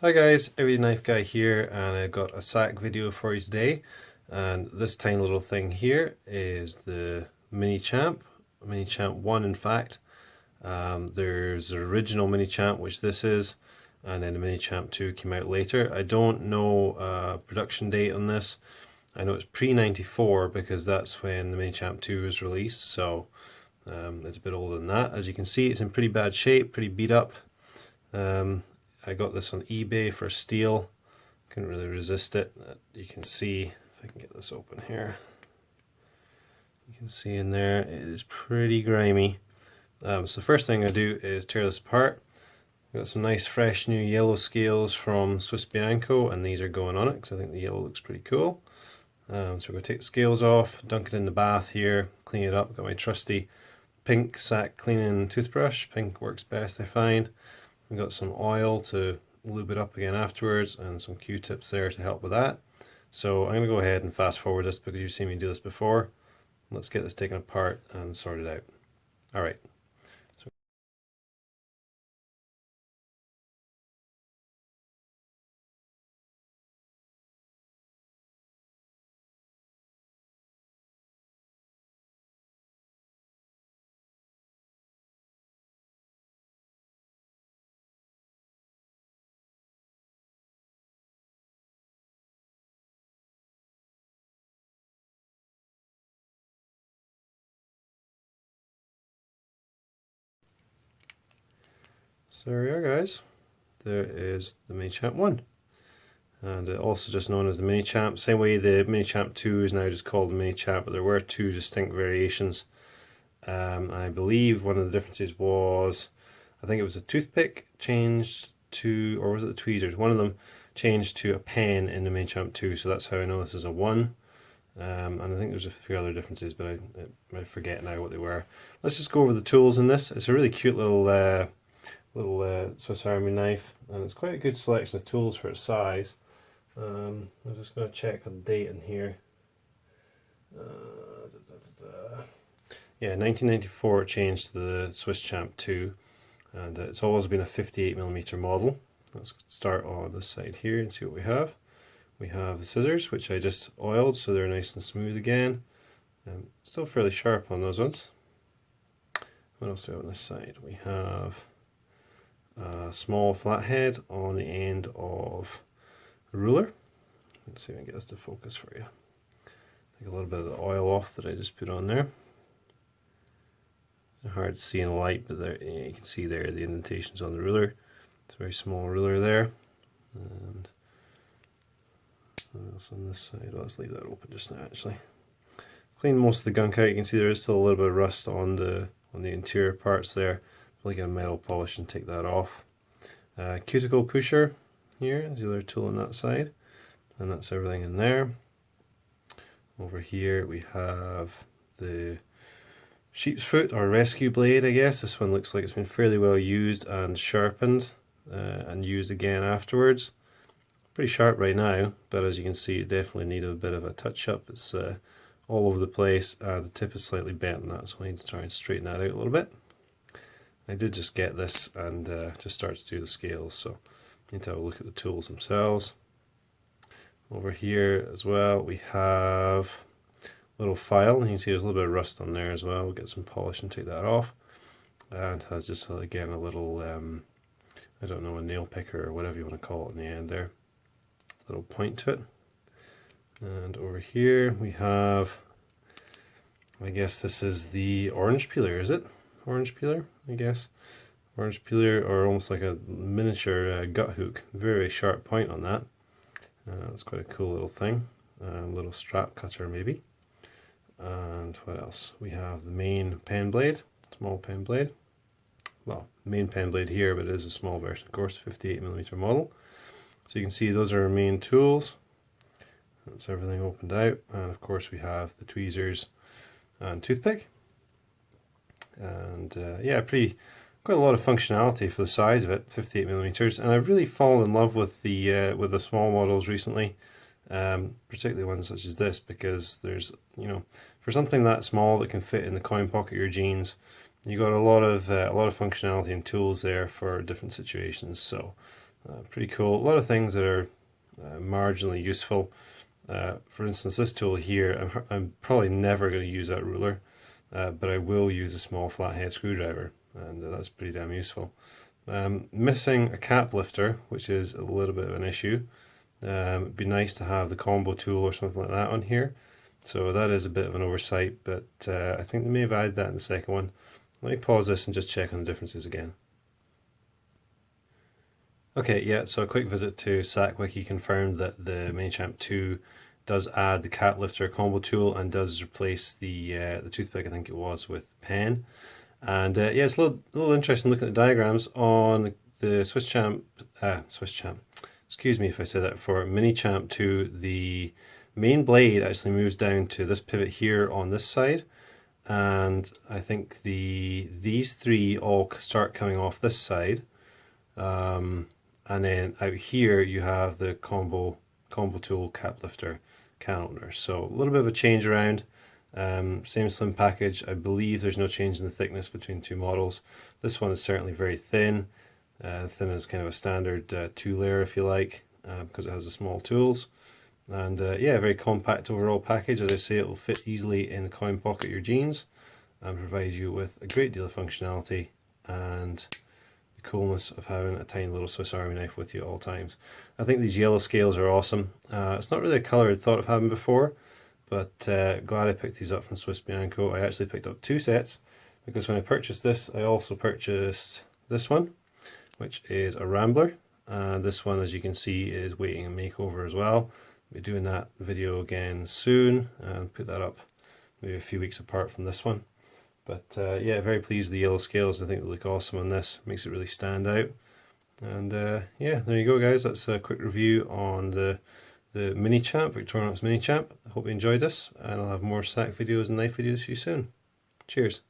Hi guys, Everyday Knife Guy here, and I've got a SAK video for you today. And this tiny little thing here is the MiniChamp 1 in fact. There's the original MiniChamp, which this is, and then the MiniChamp 2 came out later. I don't know production date on this. I know it's pre-94 because that's when the MiniChamp 2 was released, so it's a bit older than that. As you can see, it's in pretty bad shape, pretty beat up. I got this on eBay for steel. Couldn't really resist it. You can see, if I can get this open here, you can see in there it is pretty grimy. So the first thing I do is tear this apart. I've got some nice fresh new yellow scales from Swiss Bianco, and these are going on it because I think the yellow looks pretty cool. So we're going to take the scales off, dunk it in the bath here, clean it up. I've got my trusty pink SAK cleaning toothbrush. Pink works best, I find. We've got some oil to lube it up again afterwards, and some Q-tips there to help with that. So I'm going to go ahead and fast forward this because you've seen me do this before. Let's get this taken apart and sorted out. Alright. So there we are, guys. There is the MiniChamp 1. And also just known as the MiniChamp. Same way the MiniChamp 2 is now just called the MiniChamp, but there were two distinct variations. I believe one of the differences was, I think it was a toothpick changed to, or was it the tweezers? One of them changed to a pen in the MiniChamp 2, so that's how I know this is a 1. And I think there's a few other differences, but I forget now what they were. Let's just go over the tools in this. It's a really cute little Swiss Army knife, and it's quite a good selection of tools for its size. I'm just going to check the date in here. Yeah, 1994 it changed to the Swiss Champ 2, and it's always been a 58mm model. Let's start on this side here and see what we have. We have the scissors, which I just oiled, so they're nice and smooth again. Still fairly sharp on those ones. What else do we have on this side? We have a small flathead on the end of a ruler. Let's see if I can get this to focus for you. Take a little bit of the oil off that I just put on there. It's hard to see in the light, but there you can see there the indentations on the ruler. It's a very small ruler there. And what else on this side? Well, let's leave that open just now actually. Clean most of the gunk out. You can see there is still a little bit of rust on the interior parts there. Like a metal polish and take that off. Cuticle pusher here is the other tool on that side, and that's everything in there. Over here we have the sheep's foot or rescue blade, I guess. This one looks like it's been fairly well used and sharpened and used again afterwards. Pretty sharp right now, but as you can see it definitely needed a bit of a touch up. It's all over the place. The tip is slightly bent on that, so I need to try and straighten that out a little bit. I did just get this and just start to do the scales, so I need to have a look at the tools themselves. Over here as well we have a little file, and you can see there's a little bit of rust on there as well. We'll get some polish and take that off. And has just again a little, I don't know, a nail picker or whatever you want to call it in the end there. A little point to it. And over here we have, I guess this is the orange peeler, is it? Orange peeler, I guess. Orange peeler, or almost like a miniature gut hook. Very sharp point on that. That's quite a cool little thing. Little strap cutter maybe. And what else? We have the main pen blade, small pen blade. Well, main pen blade here, but it is a small version, of course, 58mm model. So you can see those are our main tools. That's everything opened out, and of course we have the tweezers and toothpick. And yeah, quite a lot of functionality for the size of it, 58mm. And I've really fallen in love with the small models recently, particularly ones such as this, because there's, you know, for something that small that can fit in the coin pocket of your jeans, you got a lot of functionality and tools there for different situations. So Pretty cool. A lot of things that are marginally useful. For instance, this tool here, I'm probably never going to use that ruler, but I will use a small flathead screwdriver, and that's pretty damn useful. Missing a cap lifter, which is a little bit of an issue. It'd be nice to have the combo tool or something like that on here. So that is a bit of an oversight, but I think they may have added that in the second one. Let me pause this and just check on the differences again. Okay, yeah, so a quick visit to SAK Wiki confirmed that the MiniChamp 2 does add the cap lifter combo tool and does replace the toothpick, I think it was, with pen. And yeah, it's a little interesting looking at the diagrams on the Swiss Champ, excuse me if I said that, for MiniChamp 2, the main blade actually moves down to this pivot here on this side. And I think these three all start coming off this side. And then out here you have the combo tool, cap lifter, can opener. So a little bit of a change around. Same slim package. I believe there's no change in the thickness between two models. This one is certainly very thin. Thin is kind of a standard 2-layer, if you like, because it has the small tools. And yeah, very compact overall package. As I say, it will fit easily in the coin pocket of your jeans and provide you with a great deal of functionality and coolness of having a tiny little Swiss Army knife with you at all times. I think these yellow scales are awesome. It's not really a colour I'd thought of having before, but glad I picked these up from Swiss Bianco. I actually picked up 2 sets because when I purchased this, I also purchased this one, which is a Rambler, and this one, as you can see, is waiting a makeover as well. We'll be doing that video again soon and put that up maybe a few weeks apart from this one. But yeah, very pleased with the yellow scales. I think they look awesome on this. Makes it really stand out. And yeah, there you go, guys. That's a quick review on the MiniChamp, Victorinox MiniChamp. I hope you enjoyed this, and I'll have more SAK videos and knife videos for you soon. Cheers.